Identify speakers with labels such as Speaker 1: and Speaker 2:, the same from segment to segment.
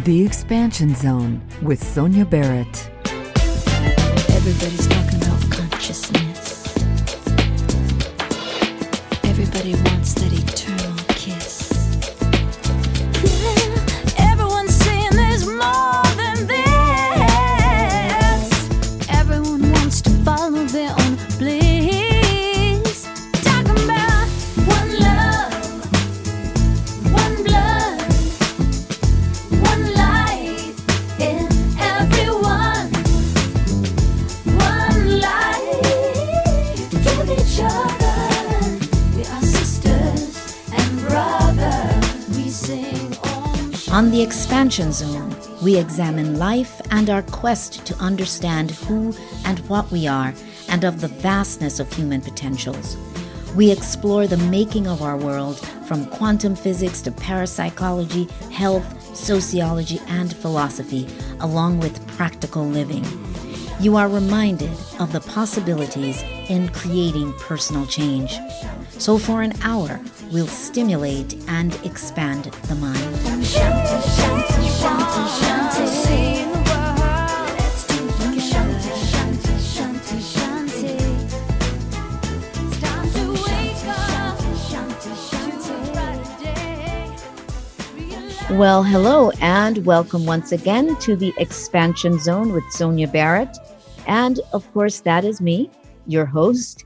Speaker 1: The Expansion Zone with Sonia Barrett.
Speaker 2: Everybody's talking about consciousness. Everybody wants that eternal kiss. Yeah, everyone's saying there's more than this. Everyone wants to follow their own bliss. Talking about one love, one blood, one light in everyone. One light, give each other. We are sisters and brothers. We sing Om
Speaker 3: On the Expansion Zone, we examine life and our quest to understand who and what we are and of the vastness of human potentials. We explore the making of our world from quantum physics to parapsychology, health, sociology, and philosophy, along with practical living. You are reminded of the possibilities in creating personal change. So for an hour, we'll stimulate and expand the mind.
Speaker 2: Shanti, Shanti, Shanti, Shanti. Sing the world. Let's do it together. Shanti, Shanti, Shanti. It's time to wake up. Shanti, Shanti, brighter day. Realize.
Speaker 3: Well, hello and welcome once again to the Expansion Zone with Sonia Barrett. And of course, that is me, your host.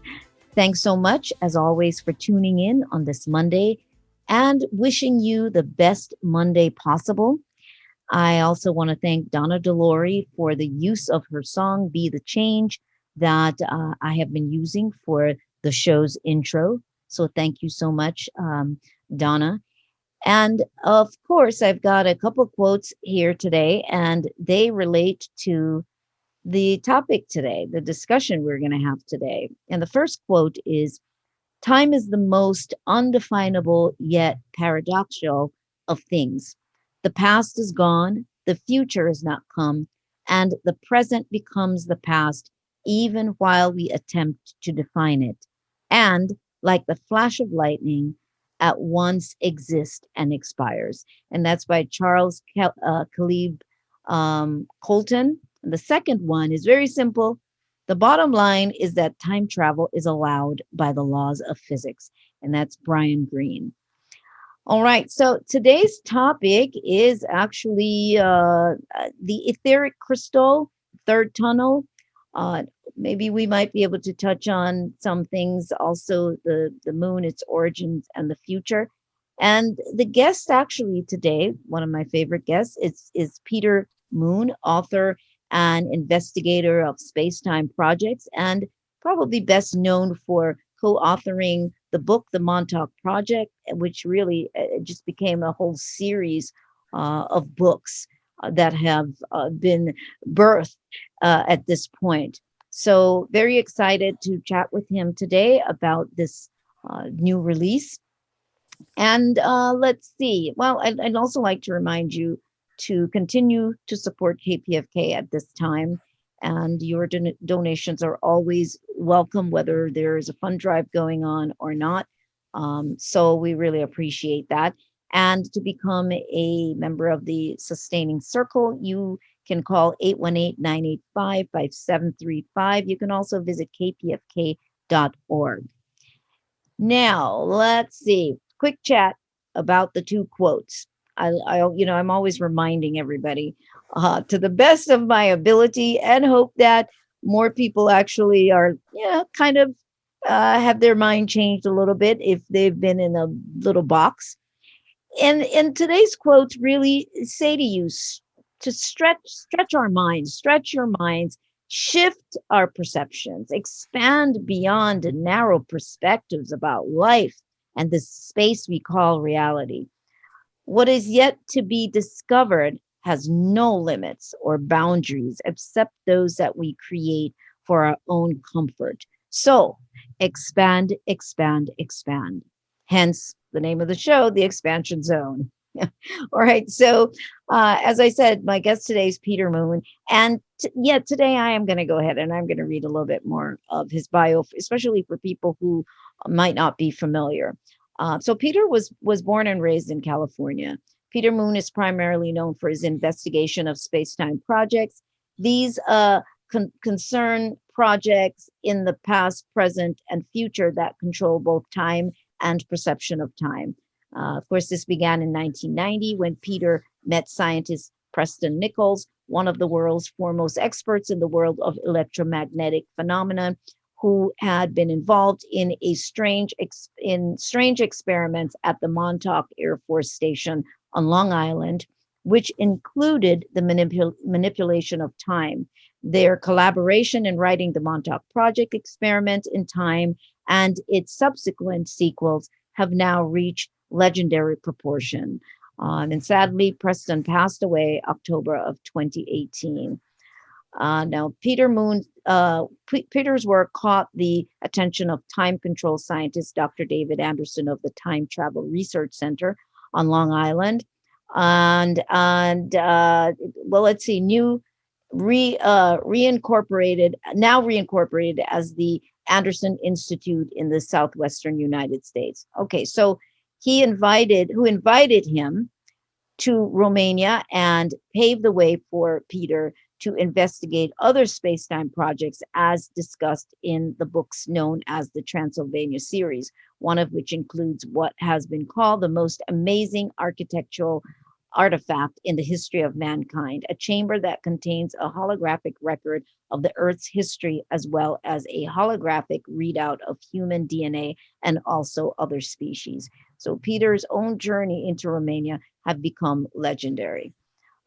Speaker 3: Thanks so much, as always, for tuning in on this Monday and wishing you the best Monday possible. I also want to thank Donna DeLore for the use of her song, Be the Change, that I have been using for the show's intro. So thank you so much, Donna. And of course, I've got a couple quotes here today, and they relate to the topic today, the discussion we're going to have today. And the first quote is, "Time is the most undefinable yet paradoxical of things. The past is gone, the future has not come, and the present becomes the past, even while we attempt to define it. And like the flash of lightning, at once exists and expires." And that's by Charles Caleb Colton. And the second one is very simple. "The bottom line is that time travel is allowed by the laws of physics." And that's Brian Greene. All right. So today's topic is actually the etheric crystal, third tunnel. Maybe we might be able to touch on some things, also the moon, its origins, and the future. And the guest actually today, one of my favorite guests, is Peter Moon, author and investigator of space-time projects, and probably best known for co-authoring the book, The Montauk Project, which really just became a whole series of books that have been birthed at this point. So very excited to chat with him today about this new release. And let's see. Well, I'd also like to remind you to continue to support KPFK at this time. And your donations are always welcome, whether there is a fund drive going on or not. So we really appreciate that. And to become a member of the Sustaining Circle, you can call 818-985-5735. You can also visit kpfk.org. Now, let's see. Quick chat about the two quotes. I'm always reminding everybody to the best of my ability, and hope that more people actually are, kind of have their mind changed a little bit if they've been in a little box. And today's quotes really say to you to stretch our minds, stretch your minds, shift our perceptions, expand beyond narrow perspectives about life and the space we call reality. What is yet to be discovered has no limits or boundaries except those that we create for our own comfort. So expand, expand, expand. Hence the name of the show, The Expansion Zone. All right. So as I said, my guest today is Peter Moon. And today I am going to go ahead and I'm going to read a little bit more of his bio, especially for people who might not be familiar. So Peter was born and raised in California. Peter Moon is primarily known for his investigation of space-time projects. These concern projects in the past, present, and future that control both time and perception of time. Of course, this began in 1990 when Peter met scientist Preston Nichols, one of the world's foremost experts in the world of electromagnetic phenomena, who had been involved in strange experiments at the Montauk Air Force Station on Long Island, which included the manipulation of time. Their collaboration in writing the Montauk Project experiment in time and its subsequent sequels have now reached legendary proportion. And sadly, Preston passed away October of 2018. Now, Peter's work caught the attention of time control scientist Dr. David Anderson of the Time Travel Research Center on Long Island, and well, let's see, reincorporated as the Anderson Institute in the southwestern United States. Okay, so who invited him to Romania and paved the way for Peter to investigate other space-time projects as discussed in the books known as the Transylvania series, one of which includes what has been called the most amazing architectural artifact in the history of mankind, a chamber that contains a holographic record of the Earth's history, as well as a holographic readout of human DNA and also other species. So Peter's own journey into Romania have become legendary.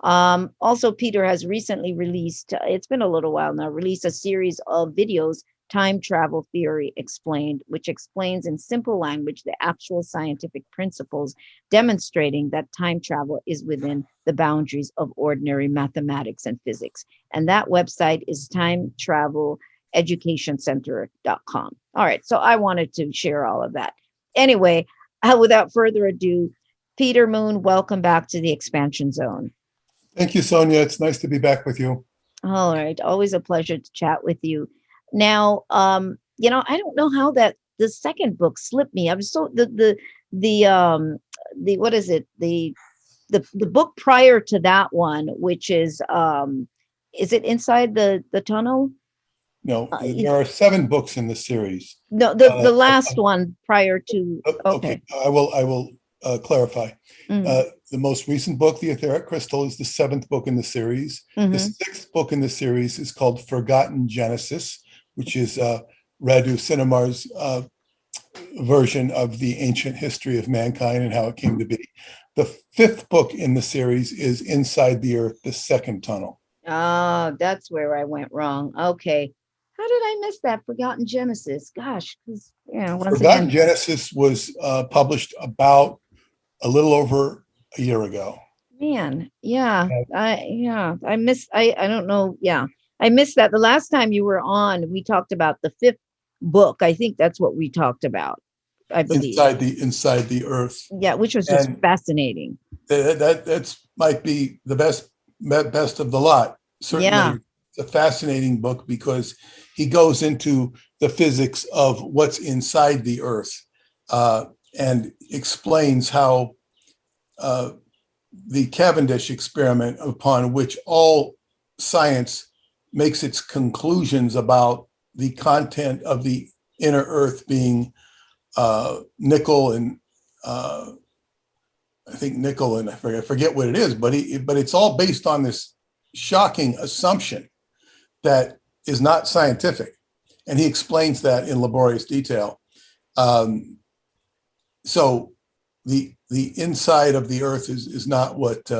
Speaker 3: Also, Peter has recently released, it's been a little while now, released a series of videos, Time Travel Theory Explained, which explains in simple language the actual scientific principles, demonstrating that time travel is within the boundaries of ordinary mathematics and physics. And that website is timetraveleducationcenter.com. All right, so I wanted to share all of that. Anyway, without further ado, Peter Moon, welcome back to the Expansion Zone.
Speaker 4: Thank you, Sonia. It's nice to be back with you.
Speaker 3: All right. Always a pleasure to chat with you. Now, I don't know how that the second book slipped me. I was so the what is it? The book prior to that one, which is it Inside the Tunnel?
Speaker 4: No, there are 7 books in the series.
Speaker 3: No, the last one prior to. Okay.
Speaker 4: I will clarify.
Speaker 3: Mhm.
Speaker 4: The most recent book, The Etheric Crystal, is the 7th book in the series.
Speaker 3: Mhm.
Speaker 4: The 6th book in the series is called Forgotten Genesis, which is Radu Cinemar's version of the ancient history of mankind and how it came to be. The 5th book in the series is Inside the Earth, the Second Tunnel.
Speaker 3: Oh, that's where I went wrong. Okay. How did I miss that? Forgotten Genesis. Gosh, because once
Speaker 4: Forgotten
Speaker 3: again,
Speaker 4: Genesis was published about a little over a year ago.
Speaker 3: man, I missed. I don't know. Yeah, I missed that. The last time you were on, we talked about the 5th book. I think that's what we talked about. I believe
Speaker 4: Inside the Earth.
Speaker 3: Yeah, which was just fascinating.
Speaker 4: That's might be the best of the lot. Certainly,
Speaker 3: Yeah.
Speaker 4: It's a fascinating book because he goes into the physics of what's inside the Earth and explains how the Cavendish experiment, upon which all science makes its conclusions about the content of the inner Earth being nickel and I think nickel and I forget what it is, but it's all based on this shocking assumption that is not scientific, and he explains that in laborious detail. So the inside of the Earth is not what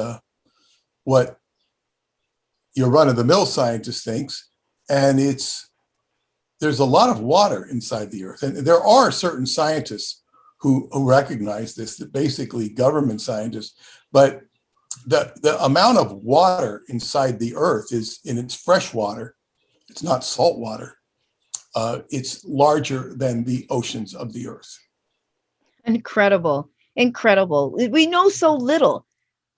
Speaker 4: your run-of-the-mill scientist thinks, and there's a lot of water inside the Earth, and there are certain scientists who recognize this, that basically government scientists, but the amount of water inside the Earth is, in its fresh water, it's not salt water. It's larger than the oceans of the Earth.
Speaker 3: Incredible. We know so little,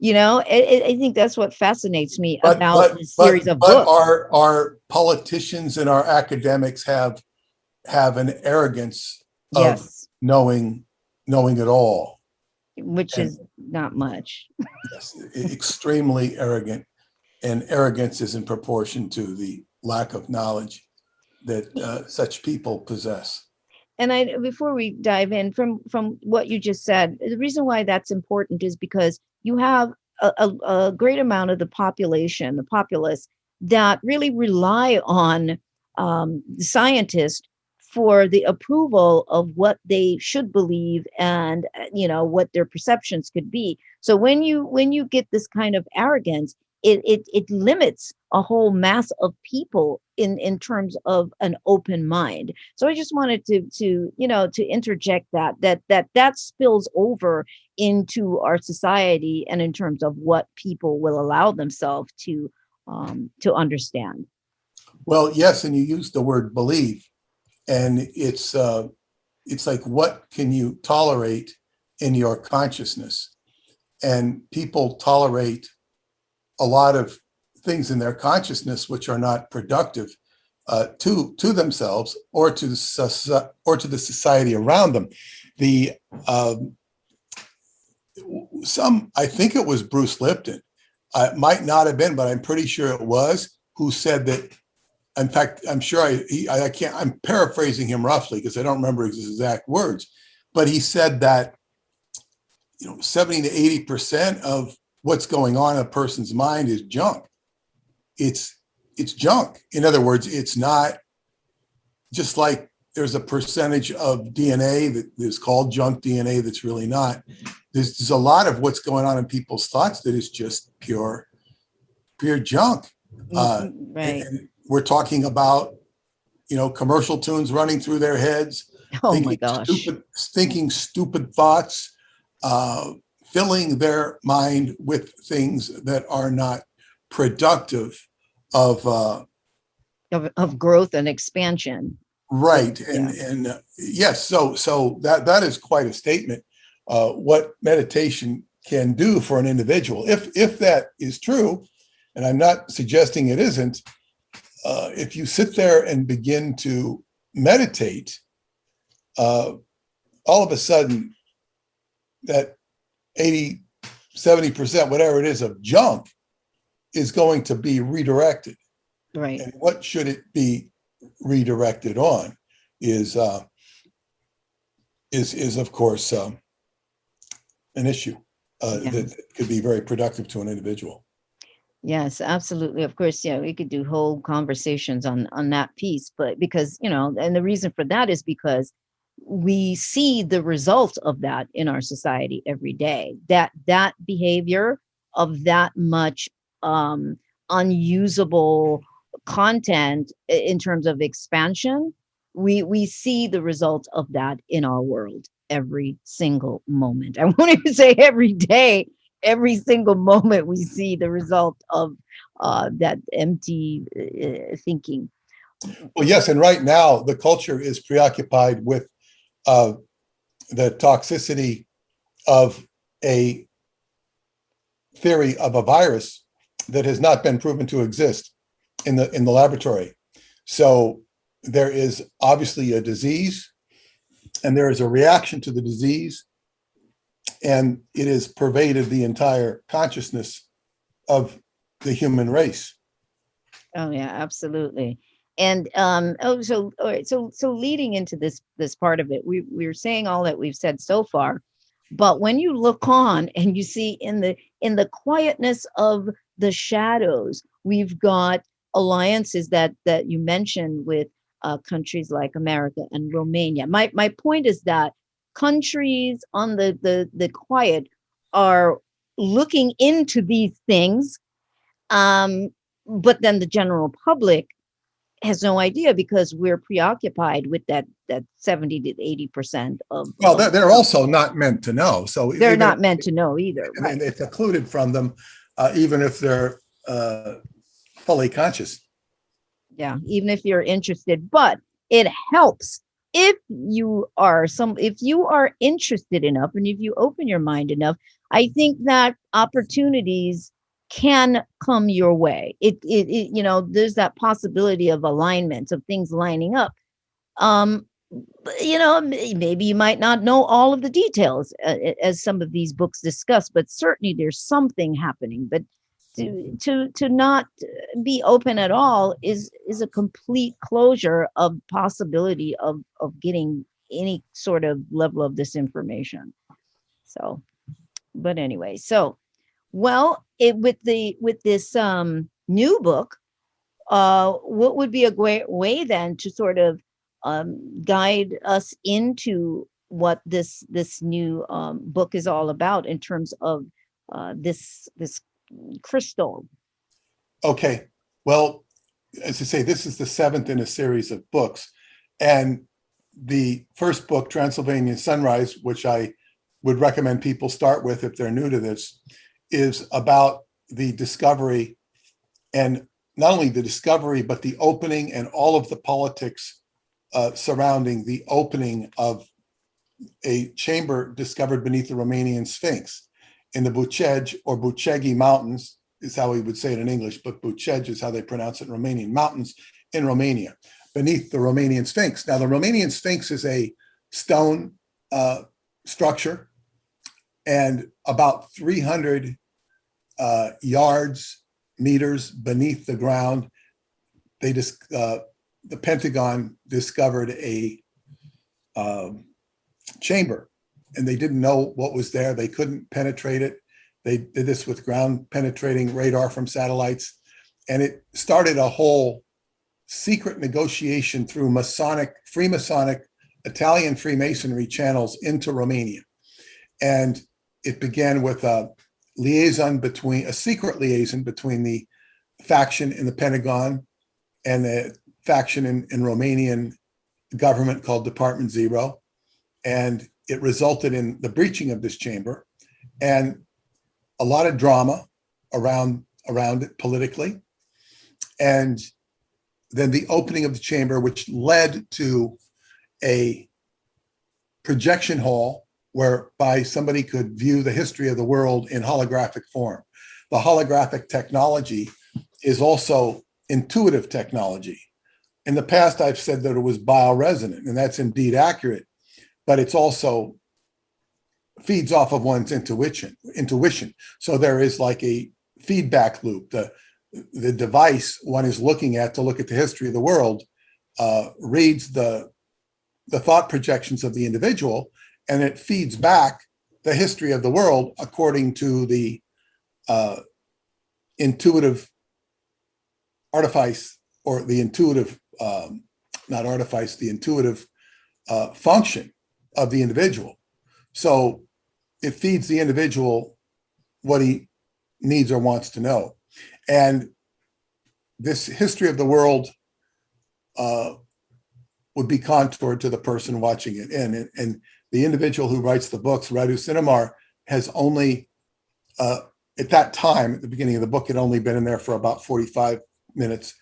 Speaker 3: I think that's what fascinates me about this series of books.
Speaker 4: Our politicians and our academics have an arrogance of knowing it all.
Speaker 3: which
Speaker 4: And
Speaker 3: is not much.
Speaker 4: yes, extremely arrogant. And arrogance is in proportion to the lack of knowledge that such people possess.
Speaker 3: And before we dive in, from what you just said, the reason why that's important is because you have a great amount of the population, the populace, that really rely on scientists for the approval of what they should believe, and what their perceptions could be. So when you get this kind of arrogance, it limits a whole mass of people in terms of an open mind. So I just wanted to interject that spills over into our society, and in terms of what people will allow themselves to understand.
Speaker 4: Well, yes, and you use the word believe, and it's like, what can you tolerate in your consciousness? And people tolerate a lot of things in their consciousness which are not productive to themselves or to the society around them. The I think it was Bruce Lipton. It might not have been, but I'm pretty sure it was, who said that. In fact, I'm sure I can't. I'm paraphrasing him roughly because I don't remember his exact words, but he said that 70 to 80% of what's going on in a person's mind is junk. It's junk. In other words, it's not just like there's a percentage of DNA that is called junk DNA that's really not. There's a lot of what's going on in people's thoughts that is just pure junk.
Speaker 3: Right.
Speaker 4: And we're talking about, commercial tunes running through their heads,
Speaker 3: Oh my gosh.
Speaker 4: thinking stupid thoughts, filling their mind with things that are not productive of
Speaker 3: growth and expansion.
Speaker 4: right.
Speaker 3: Yeah.
Speaker 4: And yes, so that is quite a statement. What meditation can do for an individual, if that is true, and I'm not suggesting it isn't. If you sit there and begin to meditate, all of a sudden that 80, 70%, whatever it is, of junk is going to be redirected.
Speaker 3: Right.
Speaker 4: And what should it be redirected on is of course an issue that could be very productive to an individual.
Speaker 3: Yes, absolutely. Of course, we could do whole conversations on that piece, but because, and the reason for that is because we see the result of that in our society every day. That behavior of that much unusable content in terms of expansion, we see the result of that in our world every single moment. I won't even say every day. Every single moment we see the result of that empty thinking.
Speaker 4: Well, yes, and right now the culture is preoccupied with the toxicity of a theory of a virus that has not been proven to exist in the laboratory. So there is obviously a disease, and there is a reaction to the disease, and it has pervaded the entire consciousness of the human race.
Speaker 3: Oh yeah, absolutely. And so all right, so leading into this part of it, we're saying all that we've said so far, but when you look on and you see in the quietness of the shadows, we've got alliances that you mentioned with countries like America and Romania. My point is that countries on the quiet are looking into these things, but then the general public has no idea because we're preoccupied with that 70 to 80% of.
Speaker 4: Well, they're also not meant to know. So
Speaker 3: they're not meant to know either.
Speaker 4: And
Speaker 3: right?
Speaker 4: it's occluded from them, even if they're fully conscious.
Speaker 3: Yeah, even if you're interested, but it helps if you are interested enough, and if you open your mind enough. I think that opportunities can come your way. It there's that possibility of alignment, of things lining up. you know, maybe you might not know all of the details as some of these books discuss, but certainly there's something happening. But to not be open at all is a complete closure of possibility of getting any sort of level of this information. So, but anyway, so well, with this new book, what would be a great way then to sort of guide us into what this new book is all about in terms of this crystal?
Speaker 4: Okay. Well, as I say, this is the seventh in a series of books. And the first book, Transylvanian Sunrise, which I would recommend people start with if they're new to this, is about the discovery, and not only the discovery, but the opening and all of the politics surrounding the opening of a chamber discovered beneath the Romanian Sphinx in the Bucegi or Bucegi Mountains, is how we would say it in English, but Bucegi is how they pronounce it in Romanian, mountains in Romania, beneath the Romanian Sphinx. Now, the Romanian Sphinx is a stone structure, and about 300 meters beneath the ground, the Pentagon discovered a chamber, and they didn't know what was there. They couldn't penetrate it. They did this with ground penetrating radar from satellites, and it started a whole secret negotiation through Freemasonic Italian Freemasonry channels into Romania. And it began with a secret liaison between the faction in the Pentagon and the faction in Romanian government called Department Zero. And it resulted in the breaching of this chamber and a lot of drama around it politically. And then the opening of the chamber, which led to a projection hall whereby somebody could view the history of the world in holographic form. The holographic technology is also intuitive technology. In the past, I've said that it was bioresonant, and that's indeed accurate, but it's also feeds off of one's intuition. So there is like a feedback loop. The device one is looking at to look at the history of the world reads the thought projections of the individual, and it feeds back the history of the world according to the intuitive artifice, or the intuitive, not artifice, the intuitive function of the individual. So it feeds the individual what he needs or wants to know. And this history of the world would be contoured to the person watching it. And the individual who writes the books, Radu Sinamar, has only, at that time, at the beginning of the book, had only been in there for about 45 minutes.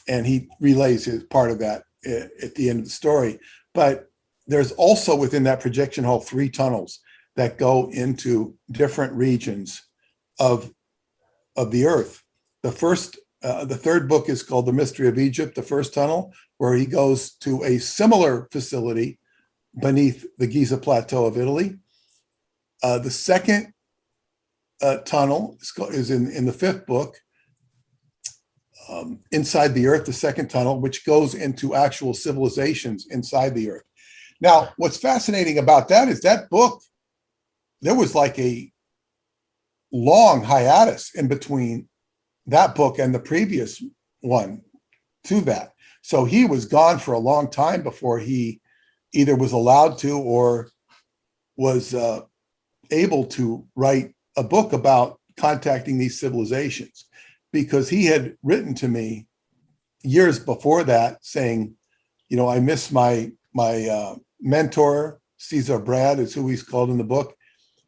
Speaker 4: And he relays his part of that at the end of the story. But there's also within that projection hall 3 tunnels that go into different regions of the earth. The third book is called The Mystery of Egypt, the first tunnel, where he goes to a similar facility beneath the Giza Plateau of Italy. The second tunnel is in the 5th book, Inside the Earth, the second tunnel, which goes into actual civilizations inside the earth. Now, what's fascinating about that is that book, there was like a long hiatus in between that book and the previous one to that. So he was gone for a long time before he either was allowed to or was able to write a book about contacting these civilizations, because he had written to me years before that saying, I miss my mentor, Cesar Brad is who he's called in the book.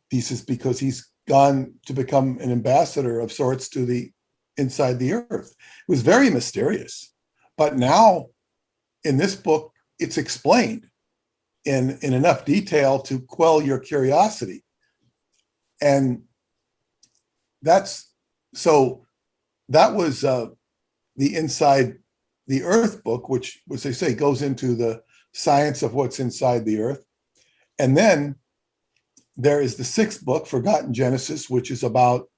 Speaker 4: He says because he's gone to become an ambassador of sorts to the inside the earth. It was very mysterious. But now in this book, it's explained in enough detail to quell your curiosity. And that was the Inside the Earth book, which, as they say, goes into the science of what's inside the earth. And then there is the sixth book, Forgotten Genesis, which is about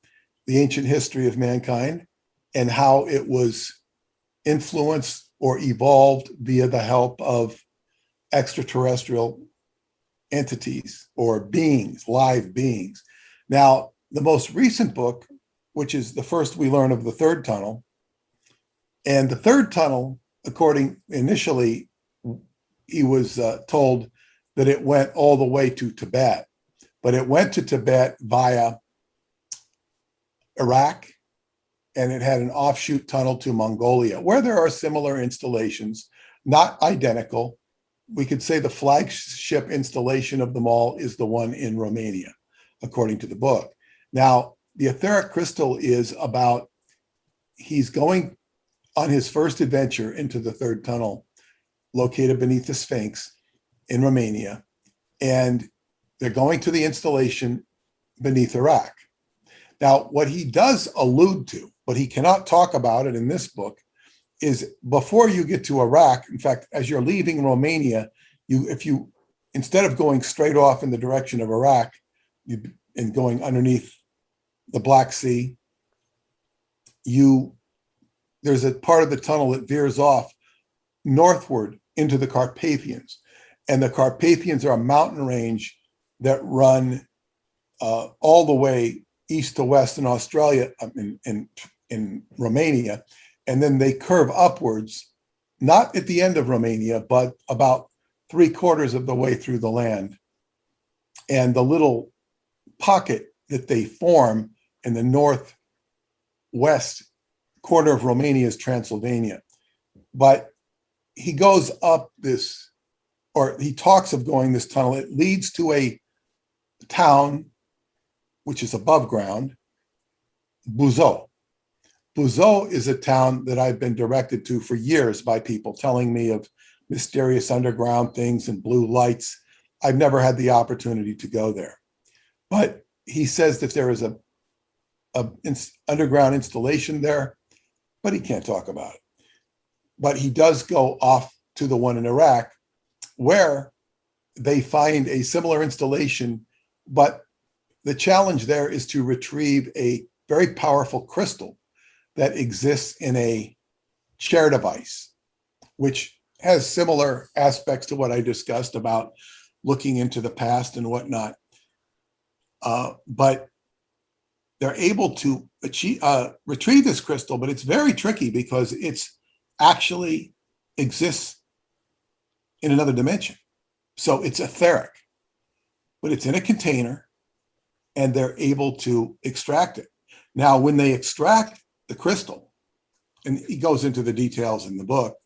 Speaker 4: the ancient history of mankind and how it was influenced or evolved via the help of extraterrestrial entities or beings, live beings. Now, the most recent book, which is the first we learn of the third tunnel, and the third tunnel, according initially, he was told that it went all the way to Tibet, but it went to Tibet via Iraq, and it had an offshoot tunnel to Mongolia, where there are similar installations, not identical. We could say the flagship installation of them all is the one in Romania, according to the book. Now, the etheric crystal is about, he's going on his first adventure into the third tunnel, located beneath the Sphinx in Romania, and they're going to the installation beneath Iraq. Now, what he does allude to, but he cannot talk about it in this book, is before you get to Iraq, in fact, as you're leaving Romania, if you instead of going straight off in the direction of Iraq and going underneath the Black Sea, there's a part of the tunnel that veers off northward into the Carpathians. And the Carpathians are a mountain range that run all the way east to west in Australia, in Romania. And then they curve upwards, not at the end of Romania, but about 3/4 of the way through the land. And the little pocket that they form in the northwest corner of Romania is Transylvania. But he goes up this, or he talks of going this tunnel. It leads to a town which is above ground, Buzău. Buzău is a town that I've been directed to for years by people telling me of mysterious underground things and blue lights. I've never had the opportunity to go there. But he says that there is a underground installation there, but he can't talk about it. But he does go off to the one in Iraq, where they find a similar installation, but the challenge there is to retrieve a very powerful crystal that exists in a chair device, which has similar aspects to what I discussed about looking into the past and whatnot. But they're able to retrieve this crystal, but it's very tricky because it's actually exists in another dimension. So it's etheric, but it's in a container and they're able to extract it. Now, when they extract the crystal, and he goes into the details in the book,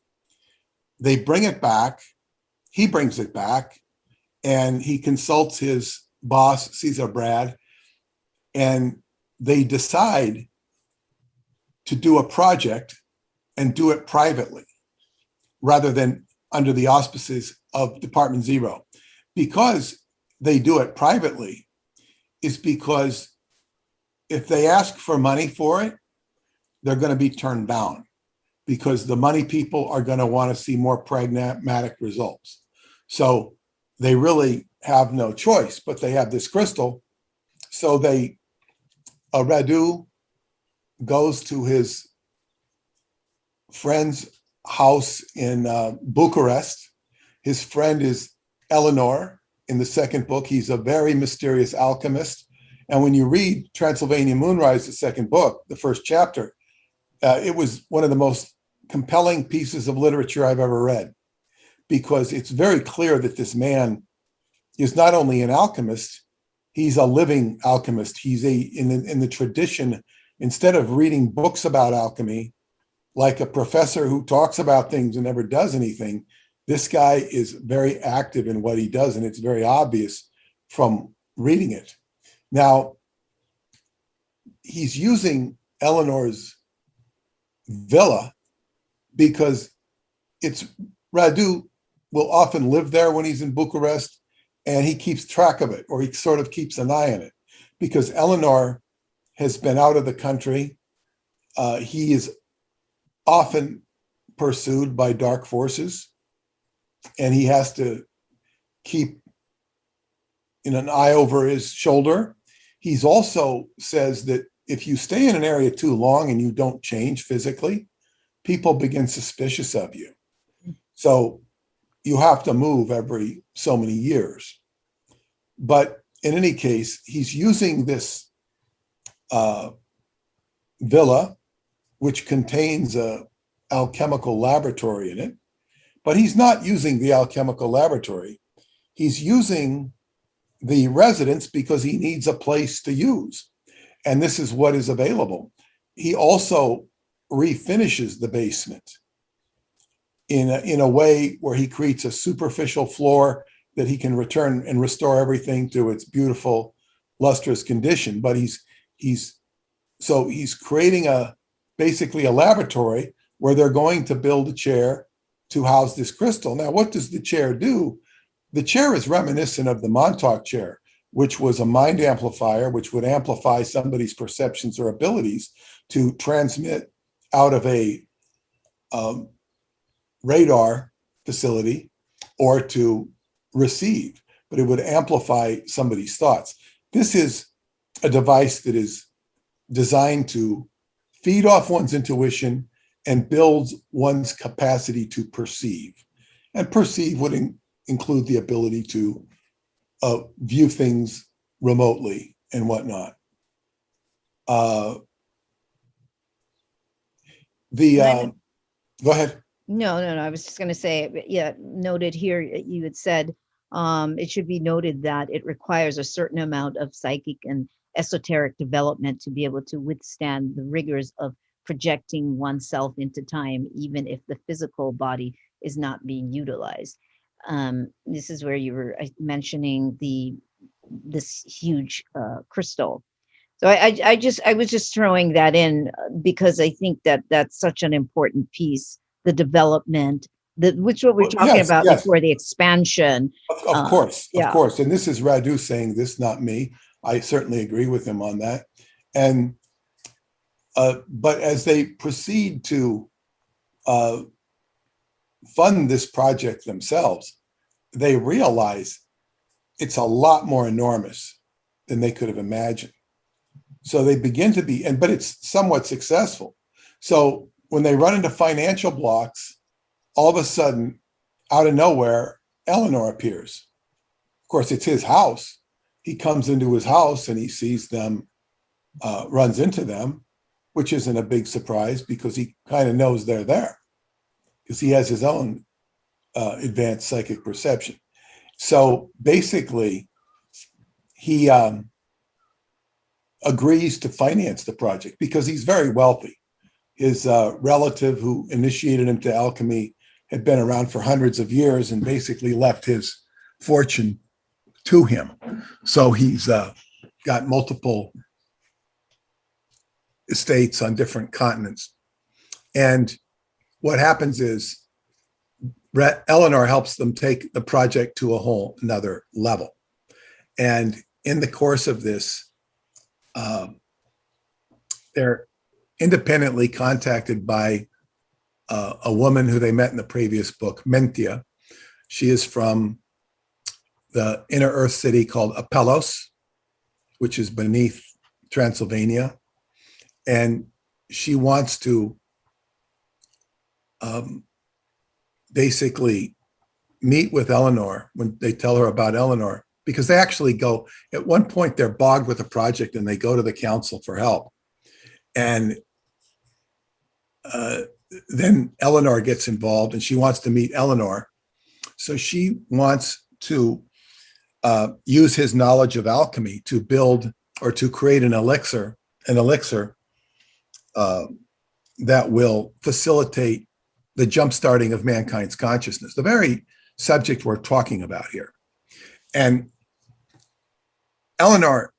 Speaker 4: they bring it back, he brings it back, and he consults his boss, Caesar Brad, and they decide to do a project and do it privately rather than under the auspices of Department Zero. Because they do it privately is because if they ask for money for it, they're going to be turned down because the money people are going to want to see more pragmatic results. So they really have no choice, but they have this crystal. So Radu goes to his friend's house in Bucharest. His friend is Eleanor. In the second book, he's a very mysterious alchemist. And when you read Transylvanian Sunrise, the second book, the first chapter, it was one of the most compelling pieces of literature I've ever read, because it's very clear that this man is not only an alchemist, he's a living alchemist. He's in the tradition, instead of reading books about alchemy, like a professor who talks about things and never does anything, this guy is very active in what he does, and it's very obvious from reading it. Now, he's using Eleanor's villa because Radu will often live there when he's in Bucharest, and he keeps track of it, or he sort of keeps an eye on it, because Eleanor has been out of the country. He is often pursued by dark forces. and he has to keep an eye over his shoulder. He's also says that if you stay in an area too long and you don't change physically, people begin suspicious of you. So you have to move every so many years. But in any case, he's using this villa, which contains a alchemical laboratory in it, but he's not using the alchemical laboratory. He's using the residence because he needs a place to use. And this is what is available. He also refinishes the basement in a way where he creates a superficial floor that he can return and restore everything to its beautiful, lustrous condition. But he's creating basically a laboratory where they're going to build a chair to house this crystal. Now, what does the chair do? The chair is reminiscent of the Montauk chair, which was a mind amplifier, which would amplify somebody's perceptions or abilities to transmit out of a radar facility or to receive, but it would amplify somebody's thoughts. This is a device that is designed to feed off one's intuition and builds one's capacity to perceive. And perceive would include the ability to view things remotely and whatnot. Go ahead.
Speaker 3: No. I was just going to say, yeah, noted here, you had said it should be noted that it requires a certain amount of psychic and esoteric development to be able to withstand the rigors of projecting oneself into time, even if the physical body is not being utilized. This is where you were mentioning this huge crystal. So I was just throwing that in because I think that that's such an important piece, the development, which what we're talking about before, the expansion.
Speaker 4: Of course. And this is Radu saying this, not me. I certainly agree with him on that. And but as they proceed to fund this project themselves, they realize it's a lot more enormous than they could have imagined. So they begin to be, but it's somewhat successful. So when they run into financial blocks, all of a sudden, out of nowhere, Eleanor appears. Of course, it's his house. He comes into his house and he sees them, runs into them, which isn't a big surprise because he kind of knows they're there because he has his own advanced psychic perception. So basically, he agrees to finance the project because he's very wealthy. His relative who initiated him to alchemy had been around for hundreds of years and basically left his fortune to him. So he's got multiple estates on different continents. And what happens is Eleanor helps them take the project to a whole another level. And in the course of this, they're independently contacted by a woman who they met in the previous book, Mentia. She is from the inner earth city called Apelos, which is beneath Transylvania. And she wants to basically meet with Eleanor when they tell her about Eleanor, because they actually go, at one point they're bogged with a project and they go to the council for help. And then Eleanor gets involved and she wants to meet Eleanor. So she wants to use his knowledge of alchemy to build or to create an elixir that will facilitate the jump-starting of mankind's consciousness, the very subject we're talking about here. And Eleanor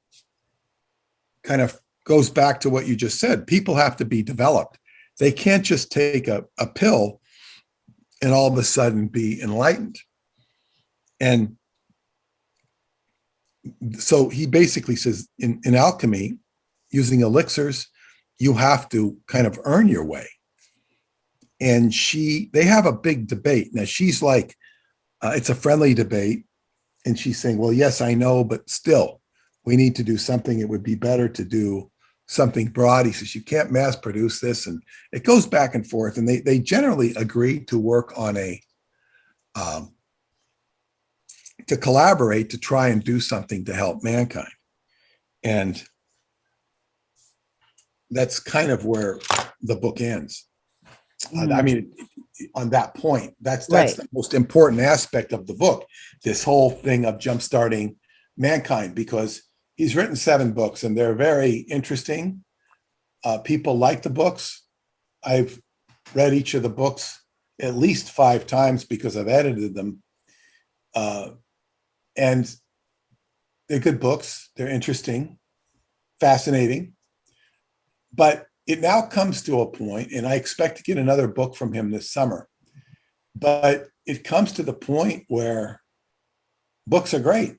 Speaker 4: kind of goes back to what you just said. People have to be developed. They can't just take a pill and all of a sudden be enlightened. And so he basically says in alchemy, using elixirs, you have to kind of earn your way. And they have a big debate. Now she's like it's a friendly debate. And she's saying, well, yes, I know, but still, we need to do something. It would be better to do something broad. He says, you can't mass produce this. And it goes back and forth. And they generally agree to work on to collaborate to try and do something to help mankind. And that's kind of where the book ends. I mean, on that point, that's
Speaker 3: Right.
Speaker 4: the most important aspect of the book, this whole thing of jumpstarting mankind, because he's written 7 books and they're very interesting. People like the books. I've read each of the books at least 5 times because I've edited them. And they're good books. They're interesting, fascinating. But it now comes to a point, and I expect to get another book from him this summer, but it comes to the point where books are great,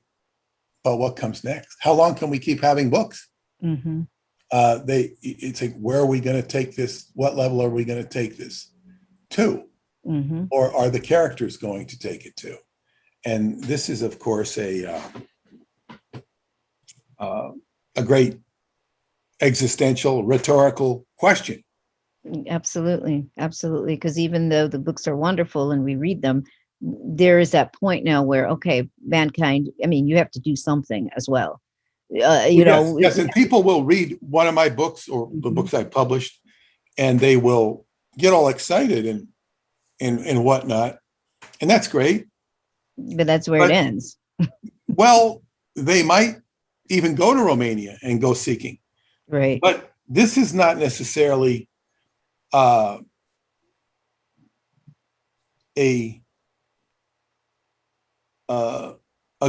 Speaker 4: but what comes next? How long can we keep having books?
Speaker 3: Mm-hmm.
Speaker 4: It's like, where are we going to take this? What level are we going to take this to?
Speaker 3: Mm-hmm.
Speaker 4: Or are the characters going to take it to? And this is, of course, a great existential, rhetorical question.
Speaker 3: Absolutely. Absolutely. Because even though the books are wonderful and we read them, there is that point now where, okay, mankind, I mean, you have to do something as well.
Speaker 4: Yes, and people will read one of my books or the books I published, and they will get all excited and whatnot. And that's great.
Speaker 3: But that's where it ends.
Speaker 4: Well, they might even go to Romania and go seeking.
Speaker 3: Right.
Speaker 4: But this is not necessarily a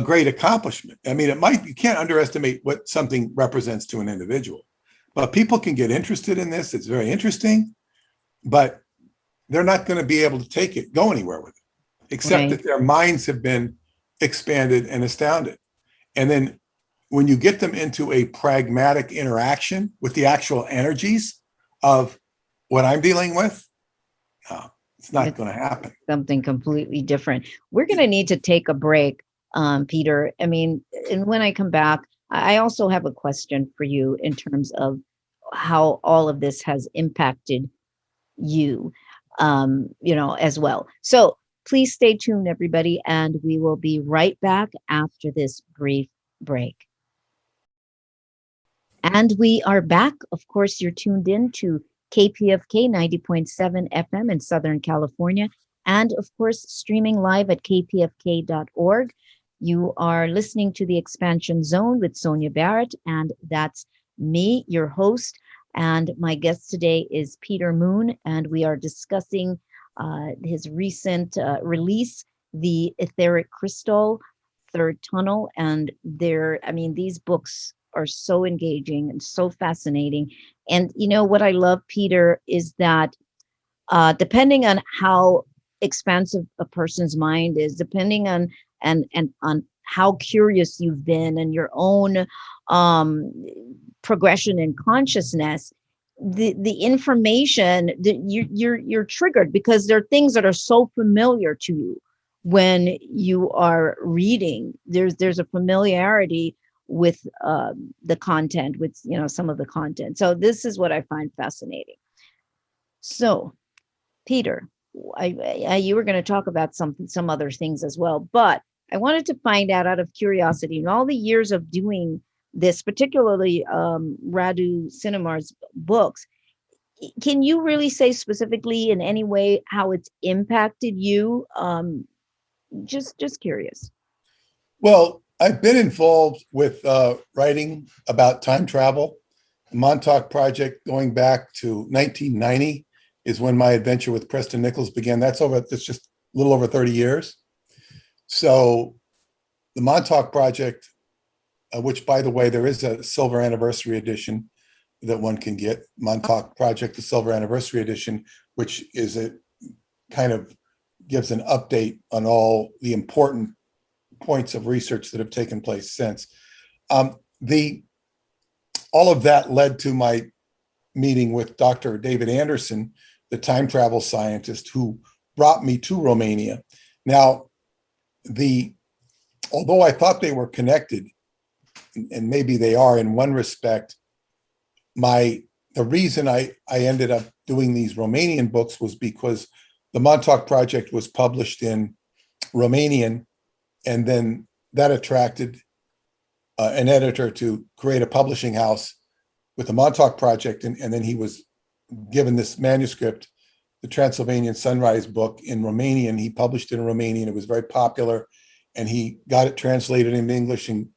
Speaker 4: great accomplishment. I mean, you can't underestimate what something represents to an individual. But people can get interested in this. It's very interesting, but they're not going to be able to go anywhere with it, except that their minds have been expanded and astounded. And then when you get them into a pragmatic interaction with the actual energies of what I'm dealing with, it's not going to happen.
Speaker 3: Something completely different. We're going to need to take a break, Peter. I mean, and when I come back, I also have a question for you in terms of how all of this has impacted you, as well. So please stay tuned, everybody, and we will be right back after this brief break. And we are back. Of course, you're tuned in to KPFK 90.7 FM in Southern California, and of course, streaming live at kpfk.org. You are listening to The Expansion Zone with Sonia Barrett, and that's me, your host. And my guest today is Peter Moon, and we are discussing his recent release, The Etheric Crystal, Third Tunnel. And these books are so engaging and so fascinating. And what I love, Peter, is that depending on how expansive a person's mind is, depending on on how curious you've been and your own progression in consciousness, the information that you're triggered, because there are things that are so familiar to you when you are reading. There's a familiarity with the content, with some of the content. So this is what I find fascinating. So, Peter, you were going to talk about some other things as well, but I wanted to find out of curiosity, in all the years of doing this, particularly Radu Cinemar's books, can you really say specifically in any way how it's impacted you? Just curious.
Speaker 4: Well, I've been involved with writing about time travel. The Montauk Project, going back to 1990, is when my adventure with Preston Nichols began. That's just a little over 30 years. So the Montauk Project, which, by the way, there is a silver anniversary edition that one can get, Montauk Project, the silver anniversary edition, which is kind of gives an update on all the important points of research that have taken place since. All of that led to my meeting with Dr. David Anderson, the time travel scientist who brought me to Romania. Now, although I thought they were connected, and maybe they are in one respect, the reason I ended up doing these Romanian books was because the Montauk Project was published in Romanian, and then that attracted an editor to create a publishing house with the Montauk Project, and then he was given this manuscript, the Transylvanian Sunrise book, in Romanian. He published it in Romanian. It was very popular, and he got it translated into English and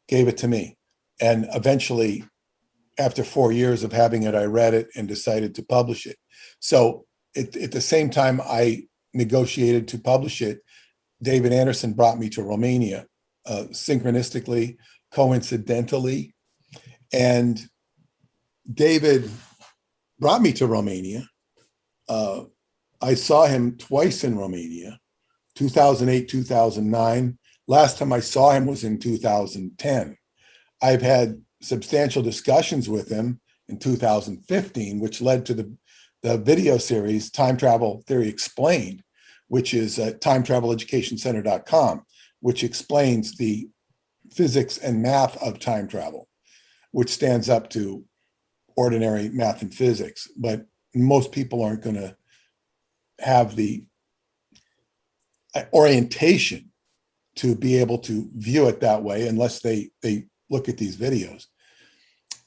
Speaker 4: gave it to me. And eventually, after 4 years of having it, I read it and decided to publish it. So at the same time I negotiated to publish it, David Anderson brought me to Romania, synchronistically, coincidentally. And David brought me to Romania. I saw him twice in Romania, 2008, 2009. Last time I saw him was in 2010. I've had substantial discussions with him in 2015, which led to the video series, Time Travel Theory Explained, which is at timetraveleducationcenter.com, which explains the physics and math of time travel, which stands up to ordinary math and physics. But most people aren't going to have the orientation to be able to view it that way unless they look at these videos.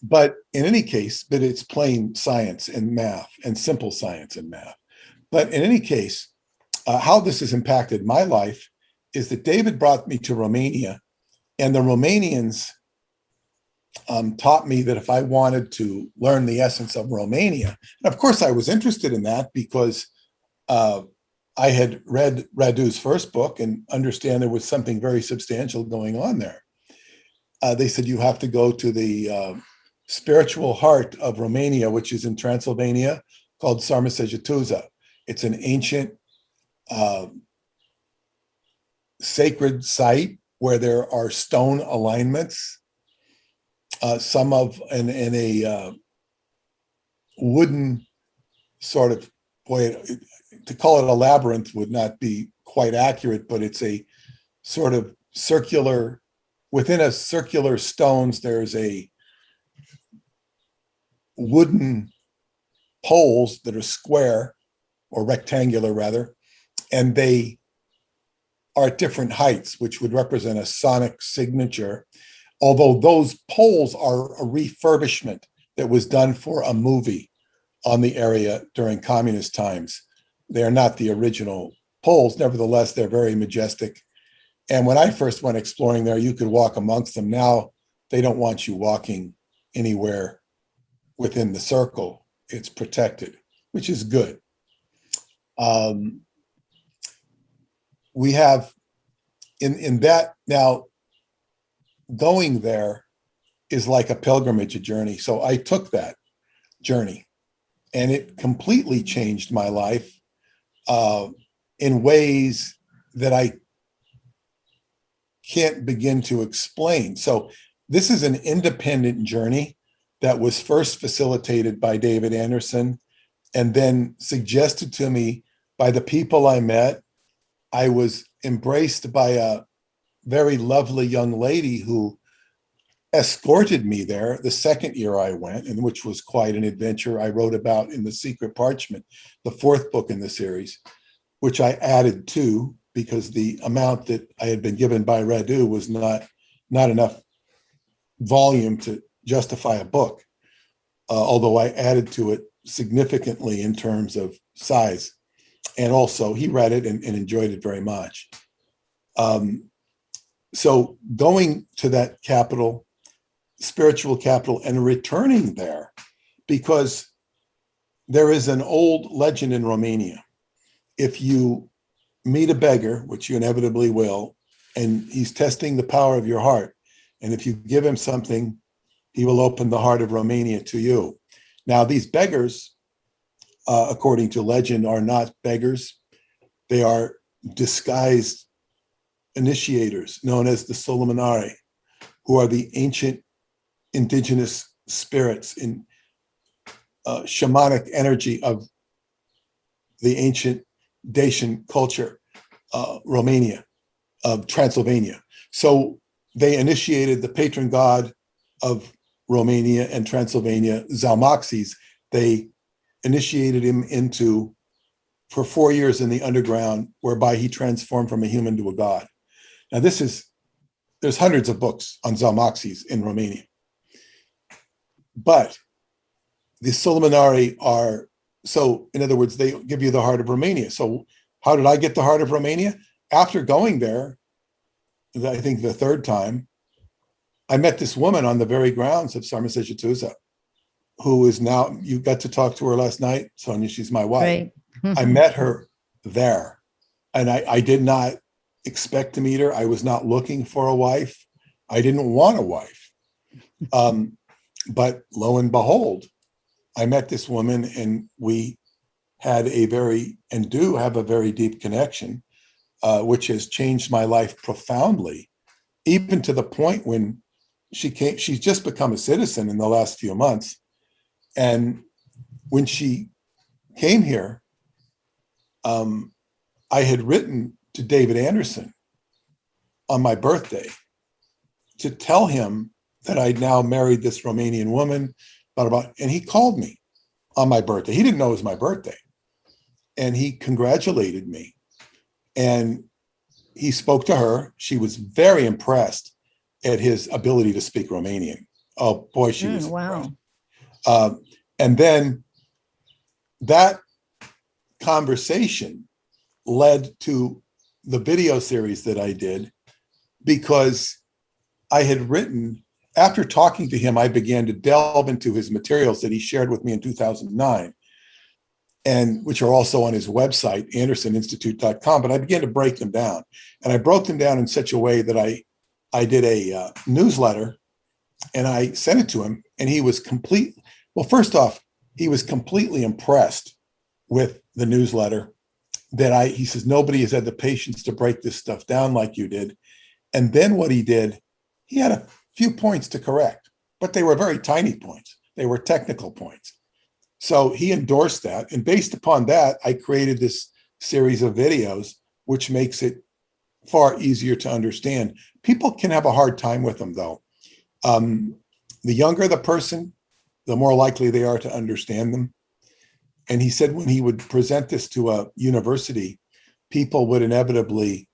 Speaker 4: But in any case, but it's plain science and math and simple science and math. But in any case, how this has impacted my life is that David brought me to Romania, and the Romanians taught me that if I wanted to learn the essence of Romania, and of course I was interested in that because I had read Radu's first book and understand there was something very substantial going on there. They said, you have to go to the spiritual heart of Romania, which is in Transylvania, called Sarmasejatuza. It's an ancient sacred site where there are stone alignments, some of in a wooden sort of, to call it a labyrinth would not be quite accurate, but it's a sort of circular, within a circular stones, there's a wooden poles that are square or rectangular rather, and they are at different heights, which would represent a sonic signature. Although those poles are a refurbishment that was done for a movie on the area during communist times. They are not the original poles. Nevertheless, they're very majestic. And when I first went exploring there, you could walk amongst them. Now they don't want you walking anywhere within the circle. It's protected, which is good. We have in that now, going there is like a pilgrimage, a journey. So I took that journey and it completely changed my life in ways that I can't begin to explain. So this is an independent journey that was first facilitated by David Anderson and then suggested to me by the people I met. I was embraced by a very lovely young lady who escorted me there the second year I went, and which was quite an adventure. I wrote about in The Secret Parchment, the fourth book in the series, which I added to because the amount that I had been given by Radu was not enough volume to justify a book, although I added to it significantly in terms of size. And also he read it and enjoyed it very much. So going to that capital, spiritual capital, and returning there, because there is an old legend in Romania. If you meet a beggar, which you inevitably will, and he's testing the power of your heart, and if you give him something, he will open the heart of Romania to you. Now, these beggars, according to legend, are not beggars. They are disguised initiators known as the Solomonari, who are the ancient indigenous spirits in shamanic energy of the ancient Dacian culture, Romania. of Transylvania. So they initiated the patron god of Romania and Transylvania, Zalmoxes. They initiated him for 4 years in the underground, whereby he transformed from a human to a god. Now there's hundreds of books on Zalmoxes in Romania. But the Solomonari so in other words, they give you the heart of Romania. So how did I get the heart of Romania? After going there, I think the third time, I met this woman on the very grounds of Sarmasejatuza, who is now, you got to talk to her last night, Sonia, she's my wife.
Speaker 3: Right.
Speaker 4: I met her there, and I did not expect to meet her. I was not looking for a wife. I didn't want a wife. But lo and behold, I met this woman, and we had do have a very deep connection, which has changed my life profoundly, even to the point when she's just become a citizen in the last few months. And when she came here, I had written to David Anderson on my birthday to tell him that I'd now married this Romanian woman, and he called me on my birthday. He didn't know it was my birthday. And he congratulated me. And he spoke to her. She was very impressed at his ability to speak Romanian. Oh boy, she was
Speaker 3: wow.
Speaker 4: impressed. And then that conversation led to the video series that I did, because I had written, after talking to him, I began to delve into his materials that he shared with me in 2009, and which are also on his website, andersoninstitute.com. But I began to break them down, and I broke them down in such a way that I did a newsletter, and I sent it to him, and he was first off, he was completely impressed with the newsletter. He says, nobody has had the patience to break this stuff down like you did. And then what he did, he had a few points to correct, but they were very tiny points. They were technical points. So he endorsed that. And based upon that, I created this series of videos, which makes it far easier to understand. People can have a hard time with them, though. The younger the person, the more likely they are to understand them. And he said when he would present this to a university, people would it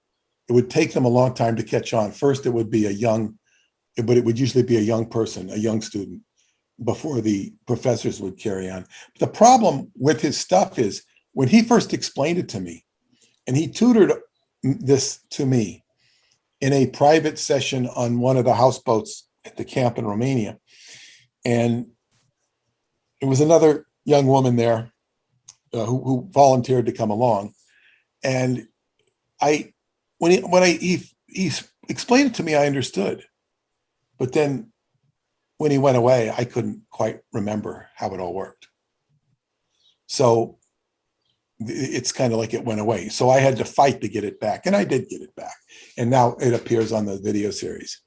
Speaker 4: would take them a long time to catch on. First, it would usually be a young person, a young student, before the professors would carry on. The problem with his stuff is when he first explained it to me, and he tutored this to me in a private session on one of the houseboats at the camp in Romania. And it was another young woman there who volunteered to come along. And when he explained it to me, I understood. But then when he went away, I couldn't quite remember how it all worked. So it's kind of like it went away. So I had to fight to get it back. And I did get it back. And now it appears on the video series.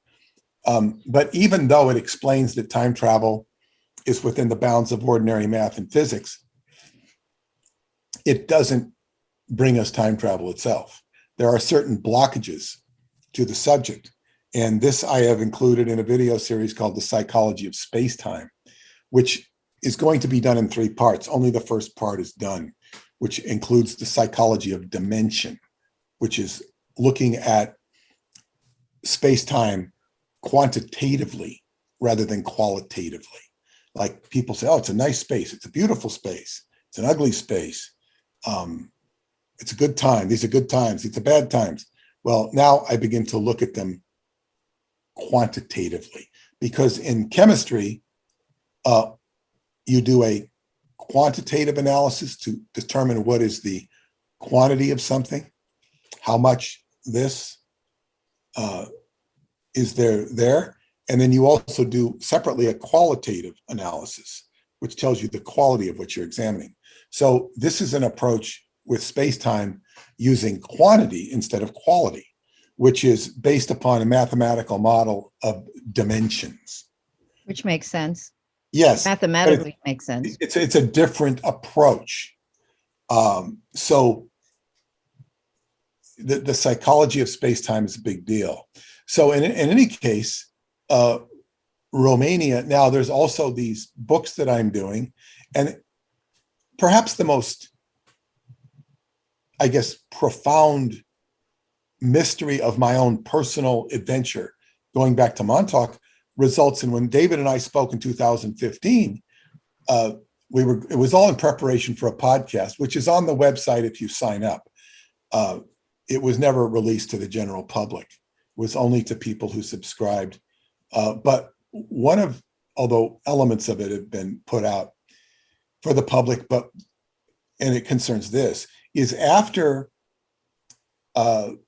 Speaker 4: But even though it explains that time travel is within the bounds of ordinary math and physics, it doesn't bring us time travel itself. There are certain blockages to the subject. And this I have included in a video series called The Psychology of Space-Time, which is going to be done in 3 parts. Only the first part is done, which includes the psychology of dimension, which is looking at space-time quantitatively rather than qualitatively. Like people say, oh, it's a nice space. It's a beautiful space. It's an ugly space. It's a good time. These are good times. These are bad times. Well, now I begin to look at them quantitatively, because in chemistry, you do a quantitative analysis to determine what is the quantity of something, how much this is there. And then you also do separately a qualitative analysis, which tells you the quality of what you're examining. So this is an approach with space-time using quantity instead of quality, which is based upon a mathematical model of dimensions.
Speaker 3: Which makes sense.
Speaker 4: Yes.
Speaker 3: Mathematically makes sense.
Speaker 4: It's a different approach. So the psychology of space-time is a big deal. So in any case, Romania, now there's also these books that I'm doing, and perhaps the most, I guess, profound mystery of my own personal adventure going back to Montauk results in when David and I spoke in 2015, it was all in preparation for a podcast, which is on the website if you sign up. It was never released to the general public. It was only to people who subscribed. But although elements of it have been put out for the public, and it concerns this, is after when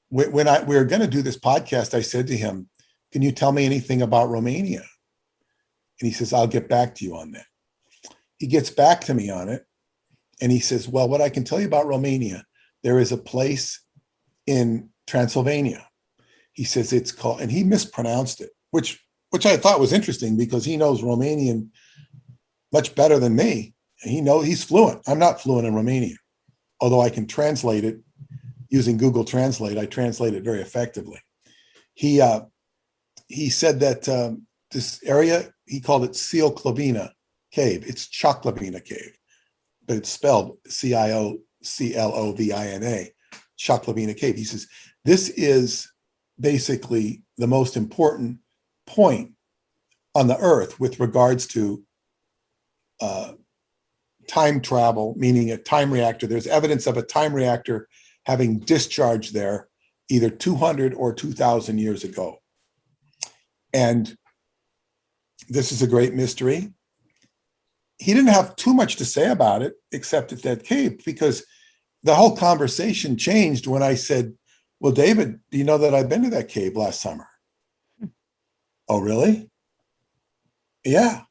Speaker 4: we were going to do this podcast, I said to him, "Can you tell me anything about Romania?" And he says, "I'll get back to you on that." He gets back to me on it, and he says, "Well, what I can tell you about Romania, there is a place in Transylvania." He says it's called, and he mispronounced it, which I thought was interesting because he knows Romanian much better than me. He's fluent. I'm not fluent in Romanian, although I can translate it using Google Translate. I translate it very effectively. He said that this area, he called it Cioclovina Cave. It's Choclovina Cave, but it's spelled Cioclovina, Choclovina Cave. He says, this is basically the most important point on the Earth with regards to time travel, meaning a time reactor. There's evidence of a time reactor having discharged there either 200 or 2,000 years ago. And this is a great mystery. He didn't have too much to say about it, except at that cave, because the whole conversation changed when I said, "Well, David, do you know that I've been to that cave last summer?" "Oh, really?" "Yeah.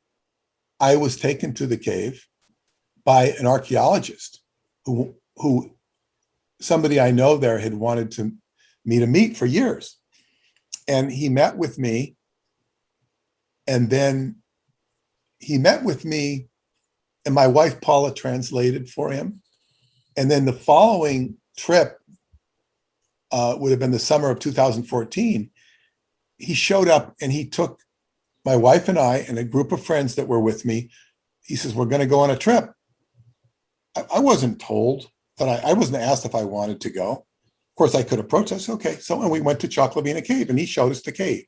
Speaker 4: I was taken to the cave by an archaeologist who somebody I know there had wanted me to meet for years. And he met with me. And then he met with me, and my wife, Paula, translated for him. And then the following trip would have been the summer of 2014. He showed up and he took my wife and I and a group of friends that were with me. He says, "We're going to go on a trip." I wasn't told, but I wasn't asked if I wanted to go. Of course, I could approach. I said, "Okay." So, and we went to Choclovina Cave, and he showed us the cave.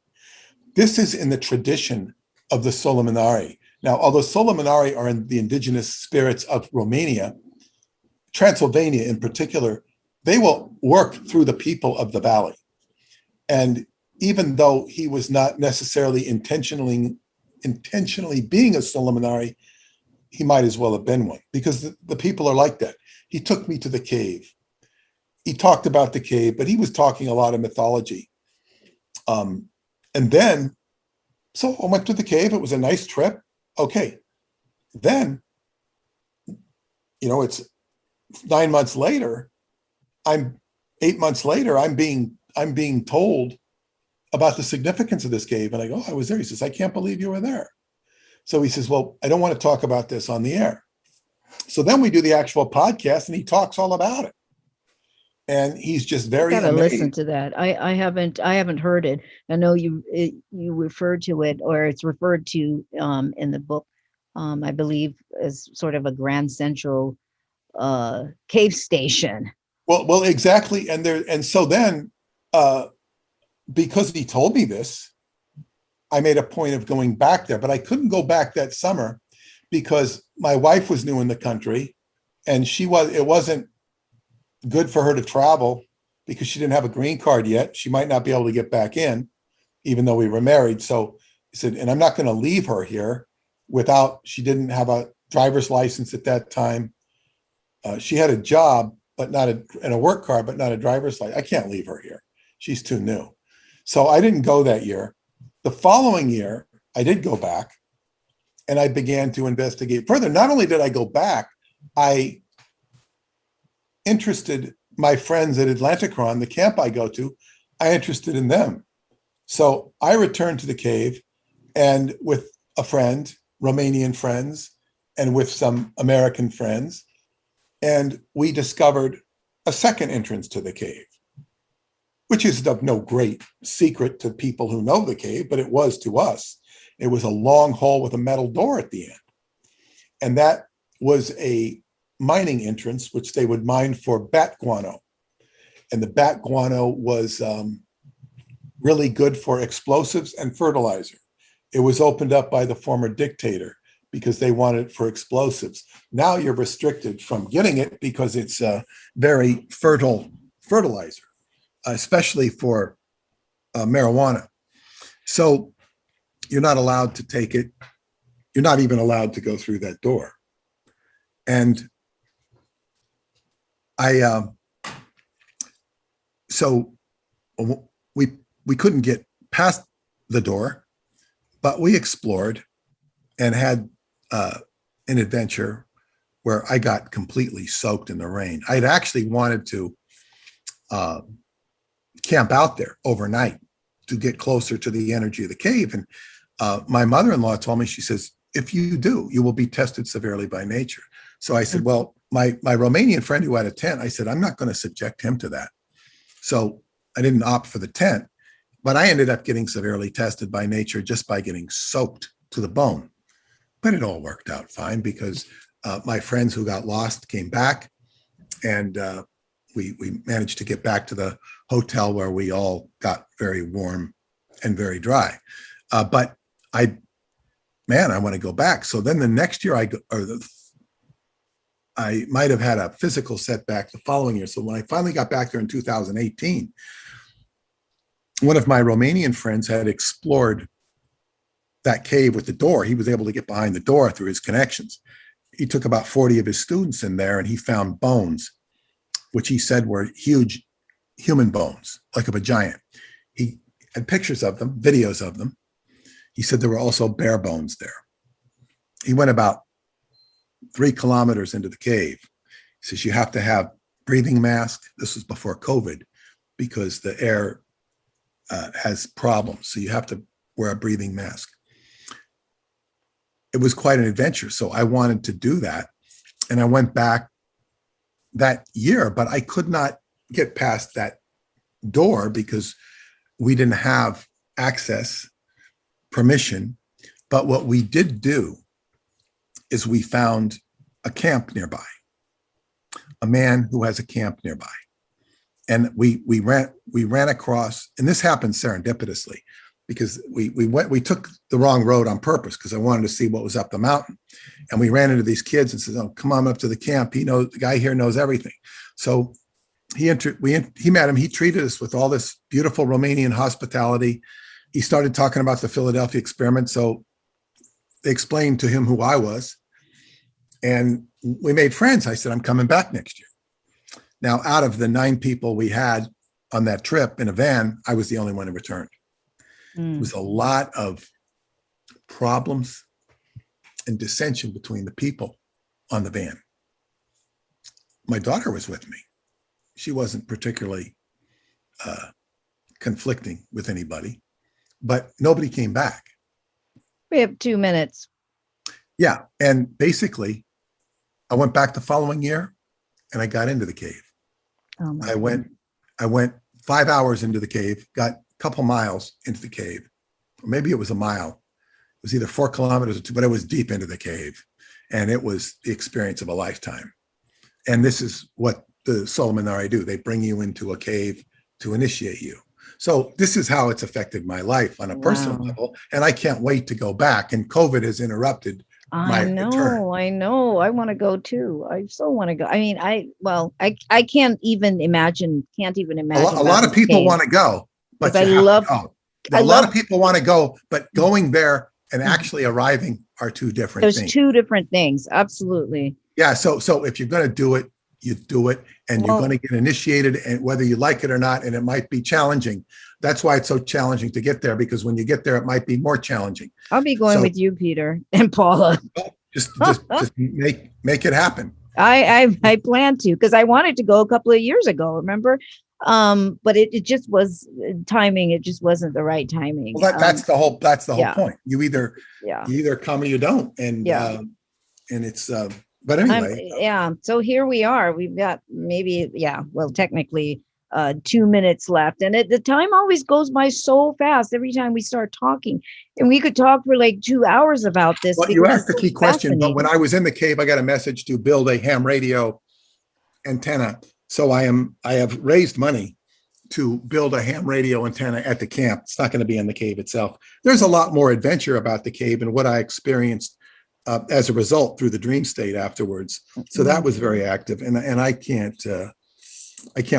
Speaker 4: This is in the tradition of the Solomonari. Now, although Solomonari are in the indigenous spirits of Romania, Transylvania in particular, they will work through the people of the valley. And even though he was not necessarily intentionally being a Solomonari, he might as well have been one, because the people are like that. He took me to the cave. He talked about the cave, but he was talking a lot of mythology. And then, so I went to the cave. It was a nice trip. Okay. Then, it's 9 months later. 8 months later. I'm being told about the significance of this cave, and I go, "Oh, I was there." He says, "I can't believe you were there." So he says, "Well, I don't want to talk about this on the air." So then we do the actual podcast, and he talks all about it. And he's just very
Speaker 3: Gotta
Speaker 4: amazed.
Speaker 3: listen to that. I haven't heard it. I know you referred to it, or it's referred to in the book, I believe, as sort of a Grand Central cave station.
Speaker 4: Well, exactly. And so then, because he told me this, I made a point of going back there, but I couldn't go back that summer because my wife was new in the country, and it wasn't good for her to travel because she didn't have a green card yet. She might not be able to get back in, even though we were married. So he said, and I'm not going to leave her here she didn't have a driver's license at that time. She had a job, and a work card, but not a driver's license. I can't leave her here. She's too new. So I didn't go that year. The following year, I did go back, and I began to investigate further. Not only did I go back, I interested my friends at Atlanticron, the camp I go to, I interested in them. So I returned to the cave, and with a friend, Romanian friends, and with some American friends, and we discovered a second entrance to the cave, which is of no great secret to people who know the cave, but it was to us. It was a long hall with a metal door at the end. And that was a mining entrance, which they would mine for bat guano. And the bat guano was really good for explosives and fertilizer. It was opened up by the former dictator because they wanted it for explosives. Now you're restricted from getting it because it's a very fertile fertilizer, especially for marijuana. So you're not allowed to take it. You're not even allowed to go through that door. And so we couldn't get past the door, but we explored and had an adventure where I got completely soaked in the rain. I'd actually wanted to camp out there overnight to get closer to the energy of the cave. And my mother-in-law told me, she says, if you do, you will be tested severely by nature. So I said, well, my Romanian friend who had a tent, I said, I'm not going to subject him to that. So I didn't opt for the tent, but I ended up getting severely tested by nature just by getting soaked to the bone. But it all worked out fine because my friends who got lost came back, and we managed to get back to the hotel where we all got very warm and very dry. But I want to go back. So then the next year I might have had a physical setback the following year. So when I finally got back there in 2018, one of my Romanian friends had explored that cave with the door. He was able to get behind the door through his connections. He took about 40 of his students in there and he found bones, which he said were huge human bones, like of a giant. He had pictures of them, videos of them. He said there were also bare bones there. He went about 3 kilometers into the cave. He says, you have to have breathing mask. This was before COVID because the air has problems. So you have to wear a breathing mask. It was quite an adventure. So I wanted to do that. And I went back that year, but I could not get past that door because we didn't have access, permission. But what we did do is we found a camp nearby, a man who has a camp nearby. And we ran across, and this happened serendipitously because we took the wrong road on purpose because I wanted to see what was up the mountain. And we ran into these kids and said, oh, come on up to the camp. The guy here knows everything. So he met him. He treated us with all this beautiful Romanian hospitality. He started talking about the Philadelphia experiment. So they explained to him who I was. And we made friends. I said, I'm coming back next year. Now, out of the 9 people we had on that trip in a van, I was the only one who returned. It was a lot of problems and dissension between the people on the van. My daughter was with me. She wasn't particularly conflicting with anybody, but nobody came back.
Speaker 3: We have 2 minutes.
Speaker 4: Yeah. And basically, I went back the following year and I got into the cave.
Speaker 3: Oh
Speaker 4: I went 5 hours into the cave, got a couple miles into the cave, or maybe it was a mile. It was either 4 kilometers or 2, but it was deep into the cave. And it was the experience of a lifetime. And this is what the Solomon do. They bring you into a cave to initiate you. So this is how it's affected my life on a personal level. And I can't wait to go back. And COVID has interrupted my return.
Speaker 3: I know. I want to go too. I so want to go. I mean, I can't even imagine.
Speaker 4: A lot of people want to go, but
Speaker 3: a lot
Speaker 4: of people want to go, but going there and actually arriving are 2 different things.
Speaker 3: There's 2 different things. Absolutely.
Speaker 4: Yeah. So if you're going to do it, you do it, and you're going to get initiated, and whether you like it or not, and it might be challenging. That's why it's so challenging to get there, because when you get there, it might be more challenging.
Speaker 3: I'll be going with you, Peter and Paula.
Speaker 4: Just make it happen.
Speaker 3: I plan to, because I wanted to go a couple of years ago, remember? But it just was timing. It just wasn't the right timing.
Speaker 4: Well, that's the whole point. You either come or you don't. And, and it's,
Speaker 5: But anyway,
Speaker 3: So here we are. We've got maybe, technically 2 minutes left. And the time always goes by so fast every time we start talking. And we could talk for like 2 hours about this.
Speaker 5: well, you
Speaker 3: because
Speaker 5: asked the
Speaker 3: it's
Speaker 5: key
Speaker 3: so
Speaker 5: question, but when
Speaker 3: fascinating.
Speaker 5: I was in the cave, I got a message to build a ham radio antenna. So I have raised money to build a ham radio antenna at the camp. It's not going to be in the cave itself. There's a lot more adventure about the cave and what I experienced as a result through the dream state afterwards. So that was very active, and I can't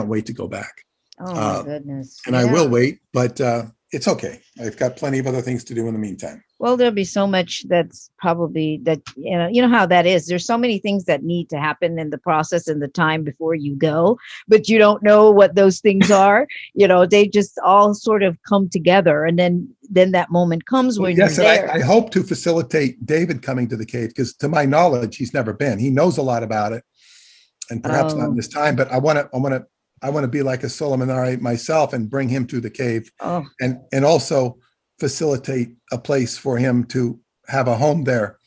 Speaker 5: wait to go back.
Speaker 3: Oh my goodness.
Speaker 5: And I will wait, but it's okay. I've got plenty of other things to do in the meantime.
Speaker 3: Well, there'll be so much that's probably that, you know how that is. There's so many things that need to happen in the process and the time before you go, but you don't know what those things are. They just all sort of come together. And then that moment comes when
Speaker 5: Yes,
Speaker 3: you're there.
Speaker 5: and I hope to facilitate David coming to the cave, because to my knowledge, he's never been. He knows a lot about it, and perhaps not in this time, but I want to be like a Solomon myself and bring him to the cave, and also facilitate a place for him to have a home there,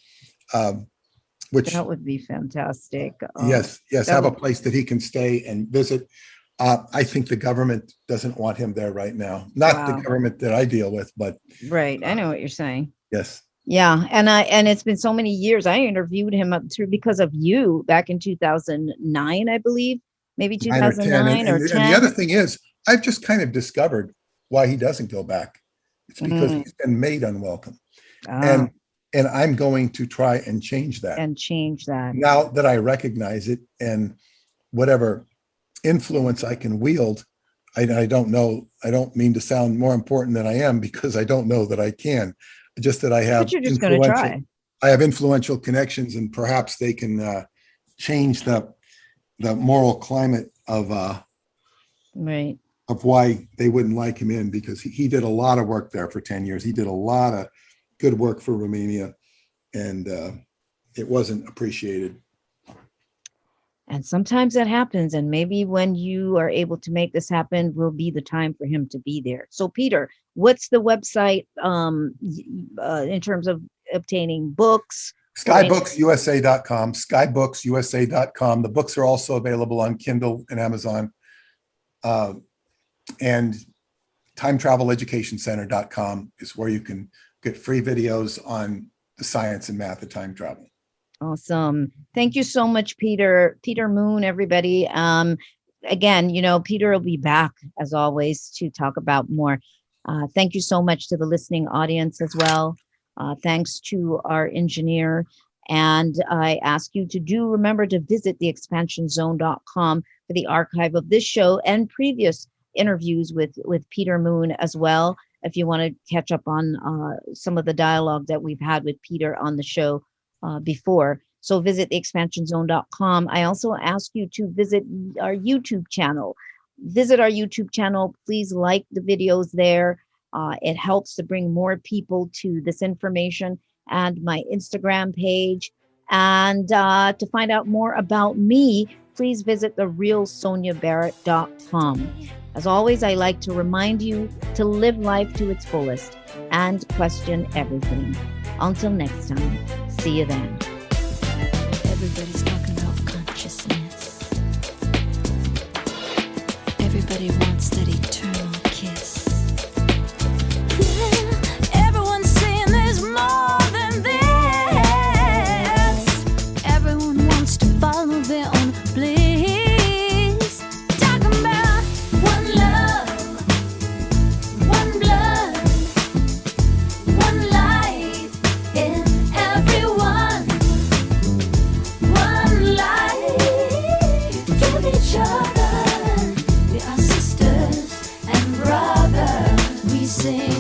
Speaker 5: which
Speaker 3: that would be fantastic.
Speaker 5: yes, have a place that he can stay and visit. I think the government doesn't want him there right now. Not the government that I deal with, but
Speaker 3: right. I know what you're saying.
Speaker 5: yes.
Speaker 3: Yeah. And it's been so many years. I interviewed him up through because of you back in 2009, I believe, maybe 2009 or 10.
Speaker 5: And the other thing is, I've just kind of discovered why he doesn't go back. It's because he's been made unwelcome. And I'm going to try and change that. Now that I recognize it, and whatever influence I can wield, I don't know. I don't mean to sound more important than I am, because I don't know that I can. Just that I have.
Speaker 3: But you're just going to try.
Speaker 5: I have influential connections, and perhaps they can change the moral climate of
Speaker 3: right.
Speaker 5: of why they wouldn't like him in, because he did a lot of work there for 10 years. He did a lot of good work for Romania, and it wasn't appreciated.
Speaker 3: And sometimes that happens. And maybe when you are able to make this happen, will be the time for him to be there. So, Peter, what's the website in terms of obtaining books?
Speaker 5: Skybooks.usa.com, skybooks.usa.com. The books are also available on Kindle and Amazon. And timetraveleducationcenter.com is where you can get free videos on the science and math of time travel.
Speaker 3: Awesome. Thank you so much, Peter. Peter Moon, everybody. Again, Peter will be back as always to talk about more. Thank you so much to the listening audience as well. Thanks to our engineer. And I ask you to remember to visit theexpansionzone.com for the archive of this show and previous interviews with Peter Moon as well, if you want to catch up on some of the dialogue that we've had with Peter on the show before. So visit theexpansionzone.com. I also ask you to visit our YouTube channel. Visit our YouTube channel. Please like the videos there. It helps to bring more people to this information, and my Instagram page. And to find out more about me, please visit therealsoniabarrett.com. As always, I like to remind you to live life to its fullest and question everything. Until next time, see you then.
Speaker 2: Everybody's talking about consciousness. Everybody wants that eternal kiss. Yeah, everyone's saying there's more than this. Everyone wants to follow their own bliss. Talking about one love, one blood, one life in everyone. One life, give each other. We are sisters and brothers. We sing.